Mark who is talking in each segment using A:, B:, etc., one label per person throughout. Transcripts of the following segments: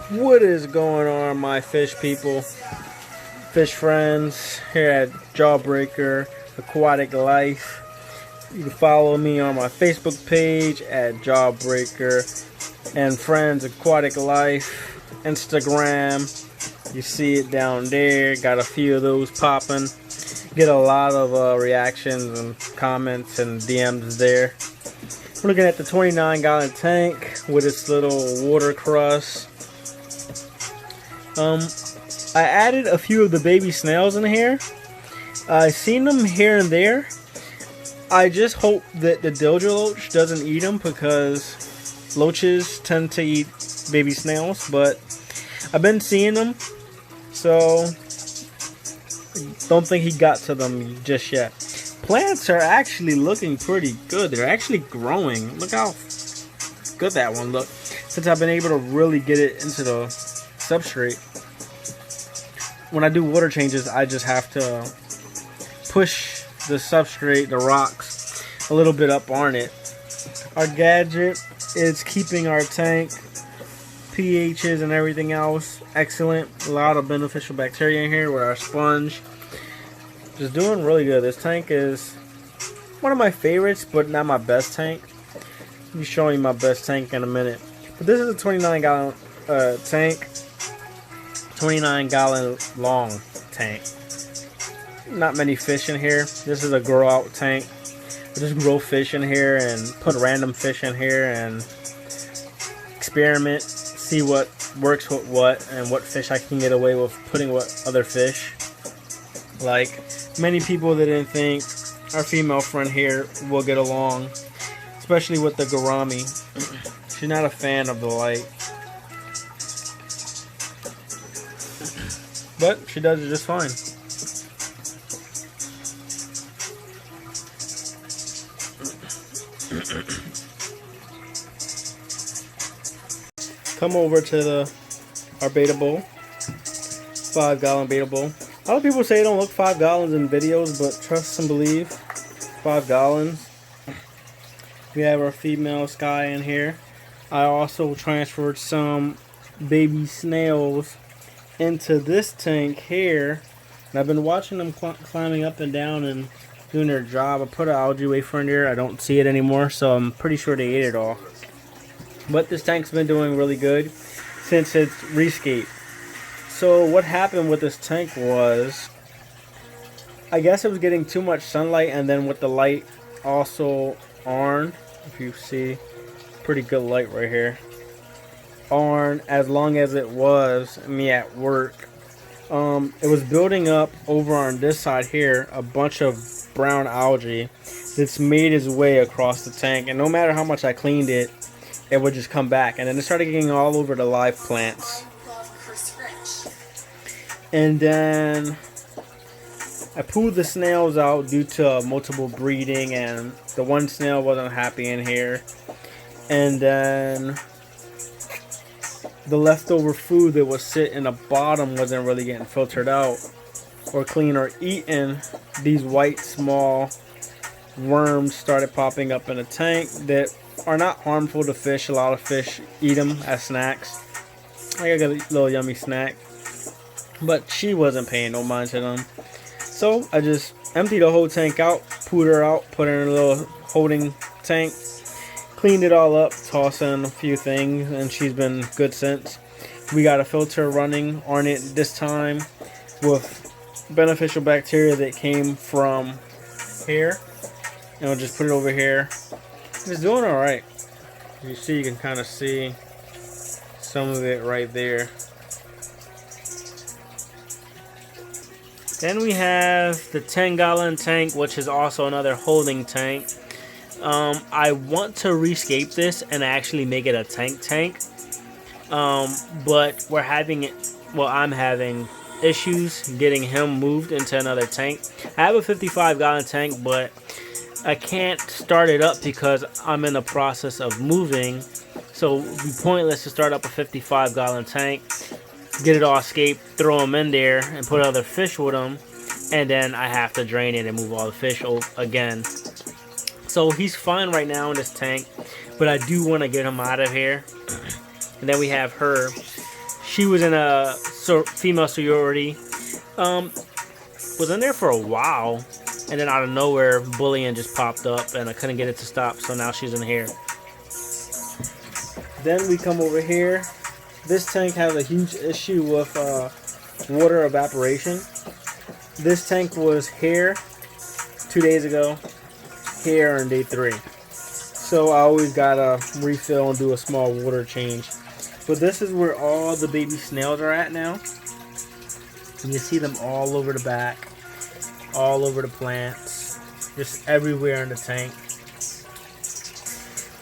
A: What is going on, my fish people, fish friends here at Jawbreaker, Aquatic Life? You can follow me on my Facebook page at Jawbreaker and Friends Aquatic Life, Instagram. You see it down there. Got a few of those popping. Get a lot of reactions and comments and DMs there. We're looking at the 29-gallon tank with its little water crust. I added a few of the baby snails in here. I've seen them here and there. I just hope that the dilger loach doesn't eat them, because loaches tend to eat baby snails, but I've been seeing them, so don't think he got to them just yet. Plants are actually looking pretty good. They're actually growing. Look how good that one looked. Since I've been able to really get it into the substrate. When I do water changes, I just have to push the substrate, the rocks, a little bit up on it. Our gadget is keeping our tank pHs and everything else excellent. A lot of beneficial bacteria in here with our sponge. Just doing really good. This tank is one of my favorites, but not my best tank. I'll be showing you my best tank in a minute. But this is a 29-gallon tank. 29-gallon long tank. Not many fish in here. This is a grow out tank. I just grow fish in here and put random fish in here and experiment, see what works with what and what fish I can get away with putting with other fish. Like many people that didn't think our female friend here will get along, especially with the gourami. She's not a fan of the light, but she does it just fine. Come over to our beta bowl, 5-gallon beta bowl. A lot of people say it don't look 5 gallons in videos, but trust and believe, 5 gallons. We have our female sky in here. I also transferred some baby snails into this tank here, and I've been watching them climbing up and down and doing their job. I put an algae wafer in there. I don't see it anymore, so I'm pretty sure they ate it all. But this tank's been doing really good since it's rescape. So what happened with this tank was, I guess it was getting too much sunlight, and then with the light also on, if you see, pretty good light right here, on as long as it was me at work, it was building up over on this side here a bunch of brown algae that's made its way across the tank, and no matter how much I cleaned it, it would just come back, and then it started getting all over the live plants. And then I pulled the snails out due to multiple breeding, and the one snail wasn't happy in here. And then the leftover food that was sitting in the bottom wasn't really getting filtered out or clean or eaten. These white small worms started popping up in the tank that are not harmful to fish. A lot of fish eat them as snacks. I got a little yummy snack, but she wasn't paying no mind to them. So I just emptied the whole tank out, pulled her out, put her in a little holding tank, cleaned it all up, tossed in a few things, and she's been good since. We got a filter running on it this time with beneficial bacteria that came from here, and we'll just put it over here. It's doing alright. You see, you can kind of see some of it right there. Then we have the 10-gallon tank, which is also another holding tank. I want to rescape this and actually make it a tank, but we're having it. Well, I'm having issues getting him moved into another tank. I have a 55-gallon tank, but I can't start it up because I'm in the process of moving. So it would be pointless to start up a 55-gallon tank, get it all escaped, throw them in there, and put other fish with them, and then I have to drain it and move all the fish again. So he's fine right now in this tank, but I do want to get him out of here. And then we have her. She was in a female sorority. Was in there for a while, and then out of nowhere, bullying just popped up, and I couldn't get it to stop. So now she's in here. Then we come over here. This tank has a huge issue with water evaporation. This tank was here 2 days ago, here on day 3. So I always gotta refill and do a small water change. But this is where all the baby snails are at now. And you see them all over the back, all over the plants, just everywhere in the tank.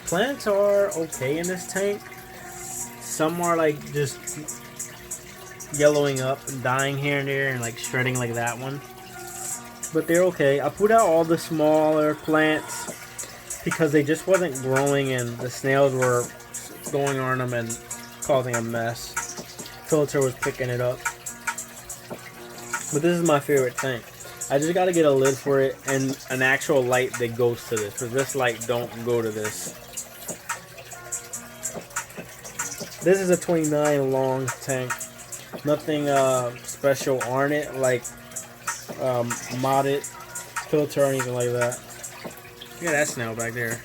A: Plants are okay in this tank. Some are like just yellowing up and dying here and there and like shredding like that one. But they're okay. I put out all the smaller plants because they just wasn't growing and the snails were going on them and causing a mess. Filter was picking it up. But this is my favorite tank. I just got to get a lid for it and an actual light that goes to this. Because this light don't go to this. This is a 29 long tank. Nothing special on it like modded filter or anything like that. Look at that snail back there.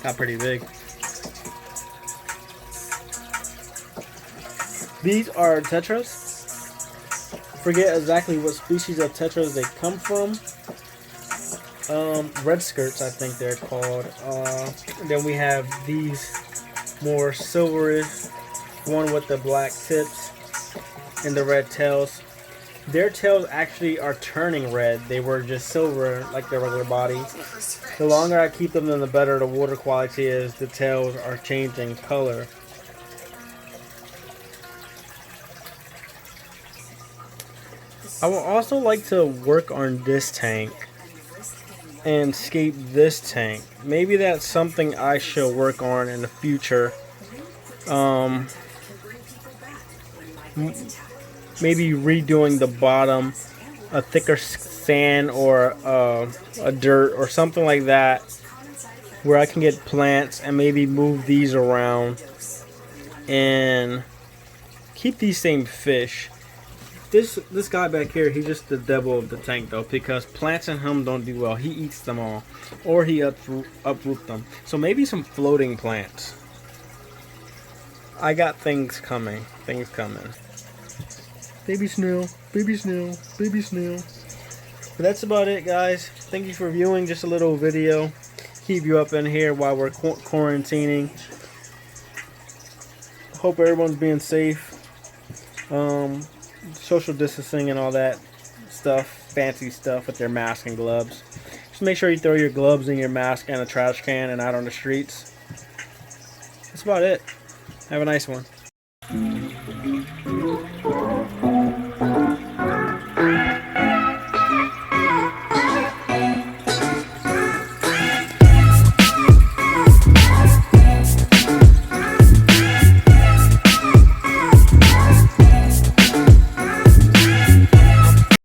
A: Got pretty big. These are tetras. Forget exactly what species of tetras they come from. Red skirts, I think they're called. Then we have these more silverish, one with the black tips and the red tails. Their tails actually are turning red. They were just silver like their regular bodies. The longer I keep them, then the better the water quality is. The tails are changing color. I would also like to work on this tank and scape this tank. Maybe that's something I should work on in the future. Maybe redoing the bottom, a thicker sand or a dirt or something like that, where I can get plants and maybe move these around and keep these same fish. This guy back here, he's just the devil of the tank though, because plants and him don't do well. He eats them all, or he uproot them. So maybe some floating plants. I got things coming. Things coming. Baby snail, baby snail, baby snail. But that's about it, guys. Thank you for viewing just a little video. Keep you up in here while we're quarantining. Hope everyone's being safe. Social distancing and all that stuff, fancy stuff with their mask and gloves. Just make sure you throw your gloves and your mask in a trash can and out on the streets. That's about it. Have a nice one.